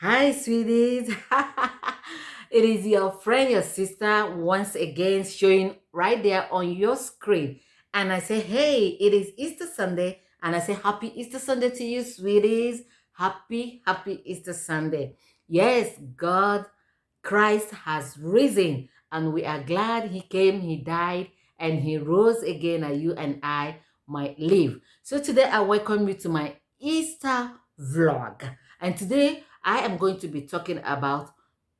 Hi, sweeties. It is your friend, your sister, once again showing right there on your screen. And I say, hey, it is Easter Sunday. And I say, happy Easter Sunday to you, sweeties. Happy Easter Sunday. Yes, God, Christ has risen. And we are glad he came, he died, and he rose again, that you and I might live. So today I welcome you to my Easter vlog. And today I am going to be talking about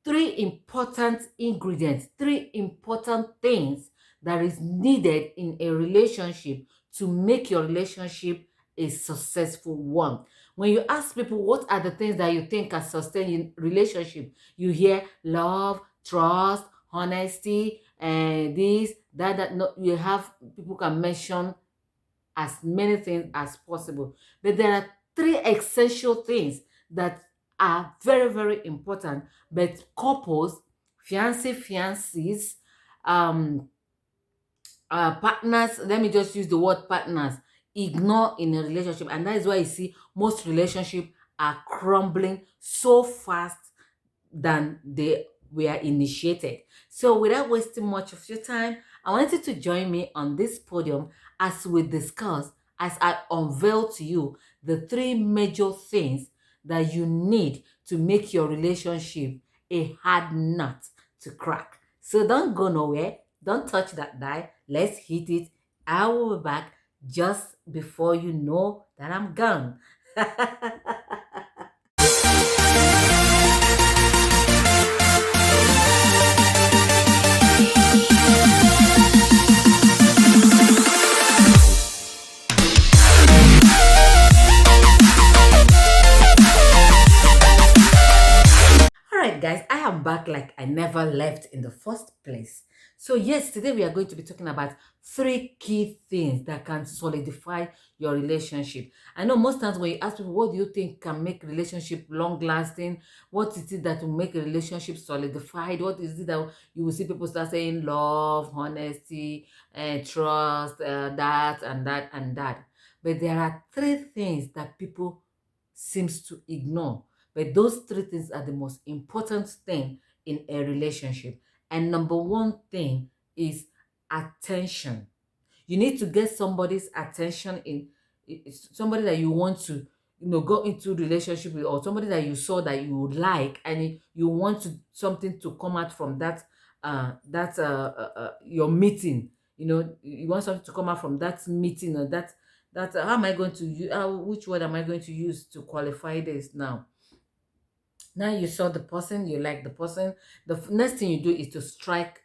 three important ingredients, three important things that is needed in a relationship to make your relationship a successful one. When you ask people what are the things that you think can sustain your relationship, you hear love, trust, honesty, and this, that. No, you have people can mention as many things as possible. But there are three essential things that are very important. But couples, fiancés, um, partners, let me just use the word partners, ignore in a relationship. And that is why you see most relationships are crumbling so fast than they were initiated. So without wasting much of your time, I want you to join me on this podium as we discuss, as I unveil to you the three major things that you need to make your relationship a hard nut to crack. So don't go nowhere. Don't touch that die. Let's hit it. I will be back just before you know that I'm gone. All right, guys, I am back like I never left in the first place. So, yes, today we are going to be talking about three key things that can solidify your relationship. I know most times when you ask people, what do you think can make relationship long lasting? What is it that will make a relationship solidified? What is it that you will see people start saying love, honesty, and trust, that and that and that. But there are three things that people seems to ignore, but those three things are the most important thing in a relationship. And number one thing is attention. You need to get somebody's attention somebody that you want to, go into relationship with, or somebody that you saw that you would like, and you want to something to come out from your meeting. You want something to come out from that meeting, or how am I going to use, which word am I going to use to qualify this now? Now you saw the person, you like the person. The next thing you do is to strike,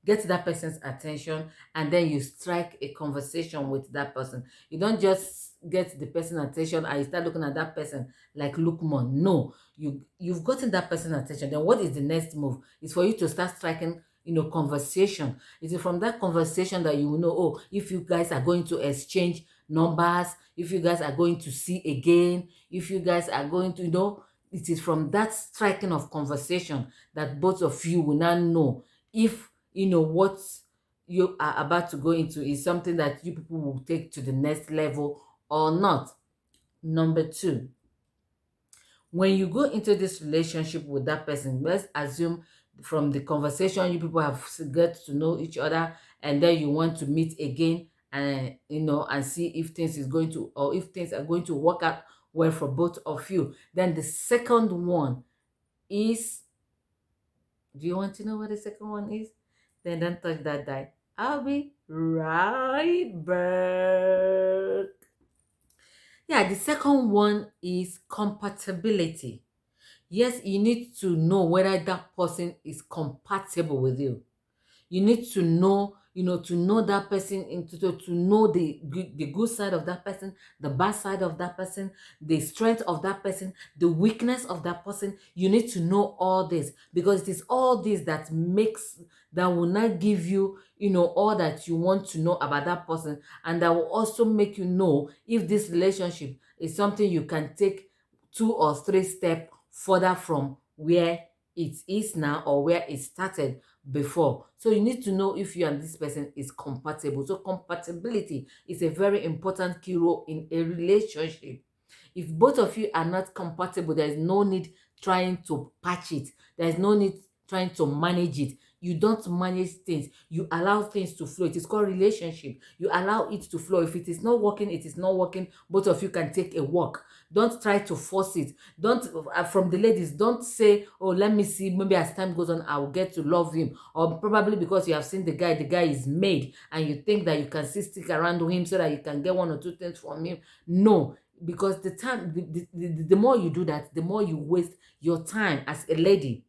get that person's attention, and then you strike a conversation with that person. You don't just get the person's attention and you start looking at that person like Lookman. No, you've gotten that person's attention. Then what is the next move? Is for you to start striking, conversation. It is from that conversation that you will know, oh, if you guys are going to exchange numbers, if you guys are going to see again, if you guys are going to, it is from that striking of conversation that both of you will now know if what you are about to go into is something that you people will take to the next level or not. Number two, when you go into this relationship with that person, let's assume from the conversation you people have get to know each other, and then you want to meet again, and and see if things is going to, or if things are going to work out well for both of you. Then the second one is, do you want to know what the second one is? Then don't touch that die. I'll be right back. Yeah, the second one is compatibility. Yes, you need to know whether that person is compatible with you. You need to know, to know that person, to know the good side of that person, the bad side of that person, the strength of that person, the weakness of that person. You need to know all this, because it is all this that will not give you, all that you want to know about that person, and that will also make you know if this relationship is something you can take 2 or 3 steps further from where it is now, or where it started before. So you need to know if you and this person is compatible. So compatibility is a very important key role in a relationship. If both of you are not compatible, there is no need trying to patch it. There's no need trying to manage it. You don't manage things. You allow things to flow. It is called relationship. You allow it to flow. If it is not working, it is not working. Both of you can take a walk. Don't try to force it. Don't from the ladies, don't say, oh, let me see, maybe as time goes on I will get to love him, or probably because you have seen the guy is made, and you think that you can still stick around with him so that you can get one or two things from him. No, because the time the more you do that, the more you waste your time as a lady.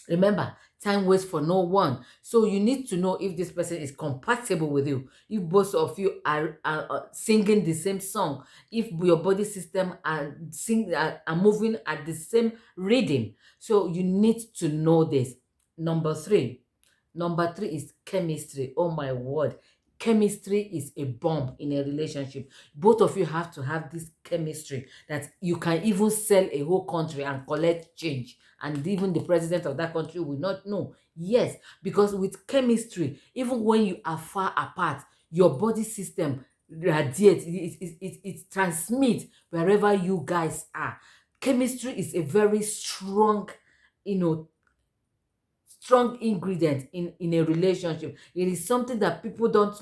Remember, time waits for no one. So you need to know if this person is compatible with you. If both of you are singing the same song, if your body system are moving at the same rhythm. So you need to know this. Number three. Number three is chemistry. Oh my word. Chemistry is a bomb in a relationship. Both of you have to have this chemistry that you can even sell a whole country and collect change. And even the president of that country will not know. Yes, because with chemistry, even when you are far apart, your body system radiates, it transmits wherever you guys are. Chemistry is a very strong, you know, strong ingredient in a relationship. It is something that people don't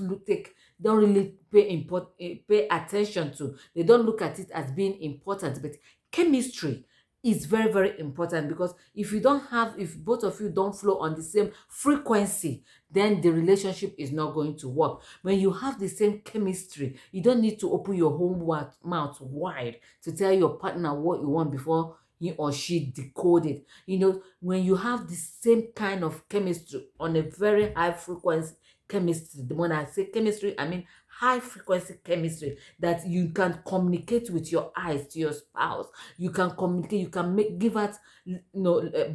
really pay attention to. They don't look at it as being important, but chemistry is very, very important, because if both of you don't flow on the same frequency, then the relationship is not going to work. When you have the same chemistry, you don't need to open your mouth wide to tell your partner what you want before he or she decode it. When you have the same kind of chemistry on a very high frequency chemistry, when I say chemistry, I mean high frequency chemistry, that you can communicate with your eyes to your spouse. You can communicate, you can give out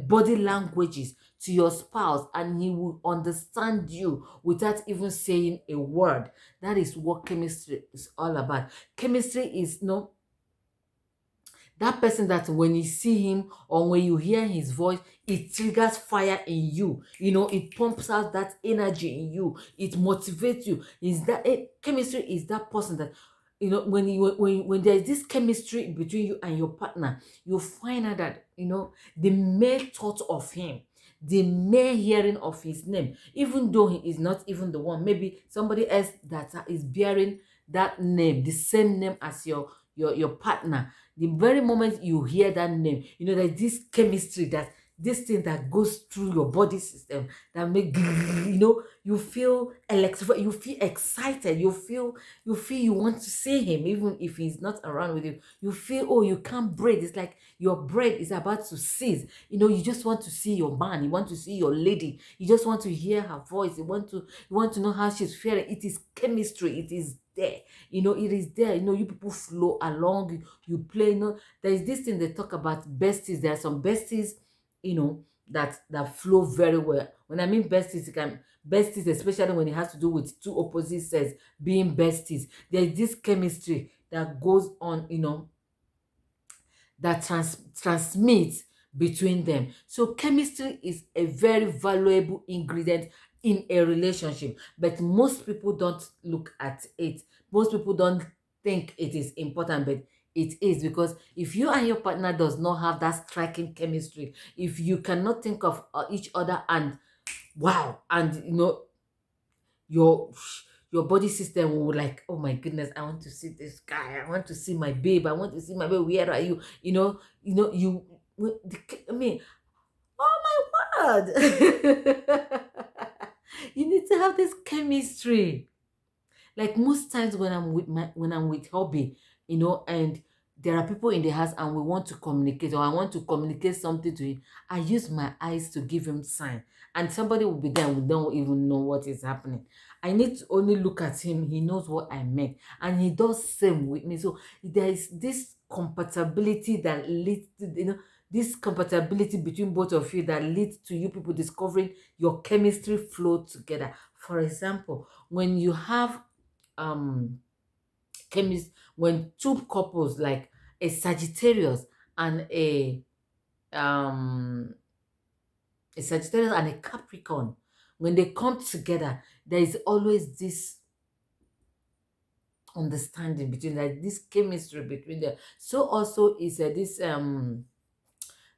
body languages to your spouse, and he will understand you without even saying a word. That is what chemistry is all about. Chemistry is no that person that when you see him or when you hear his voice, it triggers fire in you. It pumps out that energy in you. It motivates you. Chemistry is that person that when there is this chemistry between you and your partner, you find out that the mere thought of him, the mere hearing of his name, even though he is not even the one, maybe somebody else that is bearing that name, the same name as your partner. The very moment you hear that name, there's this chemistry, that this thing that goes through your body system, that make you feel electrified, you feel excited, you feel you want to see him even if he's not around with you. You feel, oh, you can't breathe. It's like your breath is about to cease. You just want to see your man, you want to see your lady, you just want to hear her voice, you want to know how she's feeling. It is chemistry, it is there. It is there. You people flow along, you play. There is this thing they talk about, besties. There are some besties, that flow very well. When I mean besties, besties, especially when it has to do with two opposite sex being besties. There is this chemistry that goes on, that transmits between them. So chemistry is a very valuable ingredient in a relationship, but most people don't look at it. Most people don't think it is important, but it is, because if you and your partner does not have that striking chemistry, if you cannot think of each other and wow, and your your body system will like, oh my goodness, I want to see this guy, I want to see my babe, I want to see my babe, where are you? I mean, oh my word. You need to have this chemistry. Like most times when I'm with hubby, and there are people in the house and we want to communicate, or I want to communicate something to him, I use my eyes to give him sign. And somebody will be there and we don't even know what is happening. I need to only look at him, he knows what I meant. And he does same with me. So there is this compatibility that leads to, this compatibility between both of you that leads to you people discovering your chemistry flow together. For example, when you have um chemist when two couples, like a Sagittarius and um a Capricorn, when they come together, there is always this understanding between, like this chemistry between them. So also is this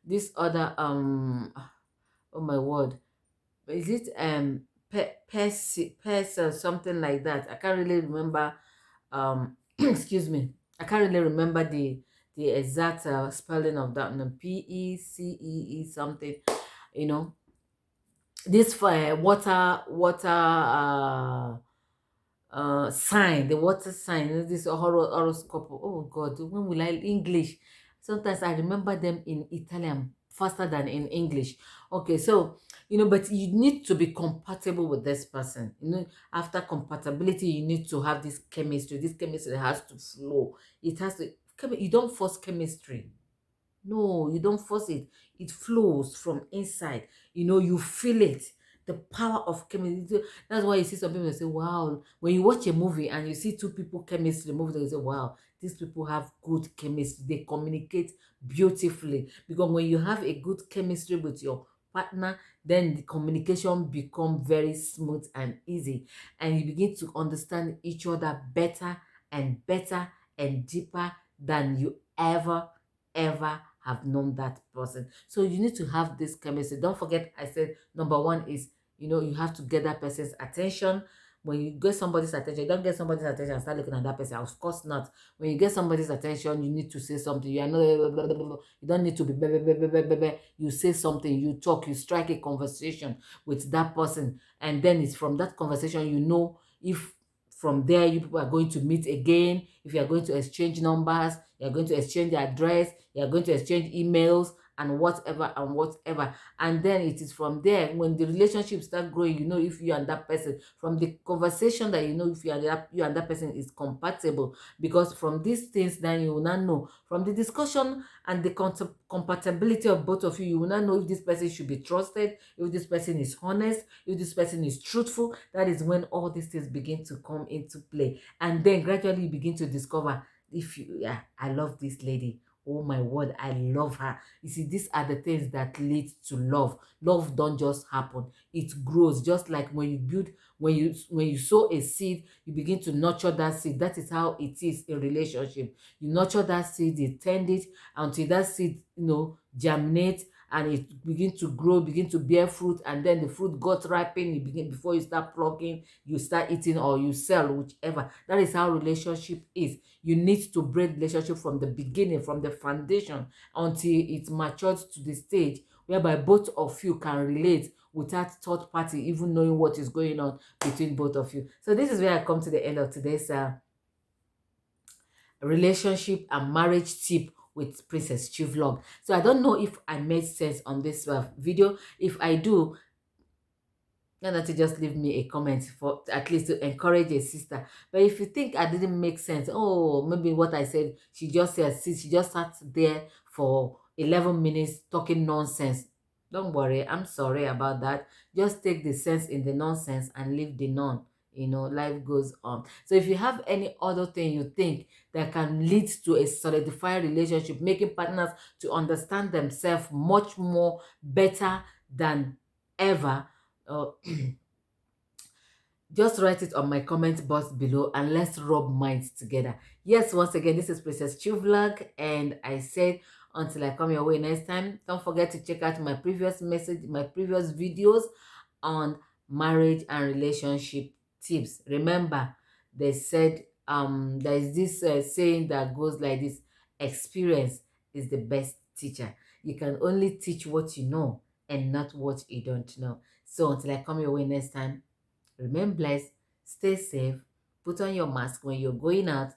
this other oh my word, is it pes or something like that? I can't really remember. Excuse me, I can't really remember the exact spelling of that. No, PECEE something. You know, this for water sign, the water sign, this horoscope. Oh God, when will I English? Sometimes I remember them in Italian faster than in English. Okay, so but you need to be compatible with this person. After compatibility, you need to have this chemistry. This chemistry has to flow. It has to. You don't force chemistry. No, you don't force it. It flows from inside. You feel it. The power of chemistry. That's why you see some people say, wow, when you watch a movie and you see two people chemistry, the movie, they say, wow, these people have good chemistry. They communicate beautifully. Because when you have a good chemistry with your partner, then the communication become very smooth and easy. And you begin to understand each other better and deeper than you ever have known that person. So you need to have this chemistry. Don't forget, I said number one is you have to get that person's attention. When you get somebody's attention, you don't get somebody's attention and start looking at that person. Of course not. When you get somebody's attention, you need to say something. You are not blah, blah, blah, blah. You don't need to be blah, blah, blah, blah, blah, blah, blah. You say something, you talk, you strike a conversation with that person, and then it's from that conversation if from there you people are going to meet again, if you are going to exchange numbers, you are going to exchange address, you are going to exchange emails and whatever. And then it is from there when the relationship start growing, if you and that person, from the conversation, that if you and that person is compatible. Because from these things, then you will not know, from the discussion and the compatibility of both of you, you will not know if this person should be trusted, if this person is honest, if this person is truthful. That is when all these things begin to come into play. And then gradually you begin to discover, if you yeah, I love this lady. Oh my word, I love her. You see, these are the things that lead to love. Love don't just happen. It grows. Just like when you sow a seed, you begin to nurture that seed. That is how it is in relationship. You nurture that seed, you tend it until that seed, germinate, and it begin to grow, begin to bear fruit, and then the fruit got ripened. Before you start plucking, you start eating, or you sell, whichever. That is how relationship is. You need to break relationship from the beginning, from the foundation, until it matures to the stage whereby both of you can relate without third party even knowing what is going on between both of you. So this is where I come to the end of today's relationship and marriage tip with Princess Chi Vlog. So I don't know if I made sense on this video. If I do, not that, to just leave me a comment, for at least to encourage a sister. But if you think I didn't make sense, oh, maybe what I said, she just sat there for 11 minutes talking nonsense. Don't worry, I'm sorry about that. Just take the sense in the nonsense and leave the none. Life goes on. So if you have any other thing you think that can lead to a solidified relationship, making partners to understand themselves much more better than ever, uh, just write it on my comment box below and let's rub minds together. Yes, once again, this is Princess Chi Vlog, and I said, until I come your way next time, don't forget to check out my previous videos on marriage and relationship tips. Remember, they said there is this saying that goes like this: experience is the best teacher. You can only teach what you know and not what you don't know. So until I come your way next time, remain blessed, stay safe, put on your mask when you're going out,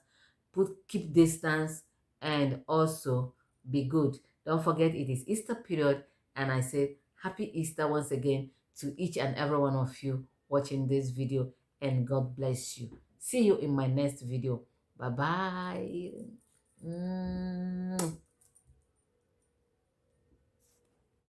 keep distance, and also be good. Don't forget, it is Easter period, and I say happy Easter once again to each and every one of you watching this video, and God bless you. See you in my next video. Bye bye.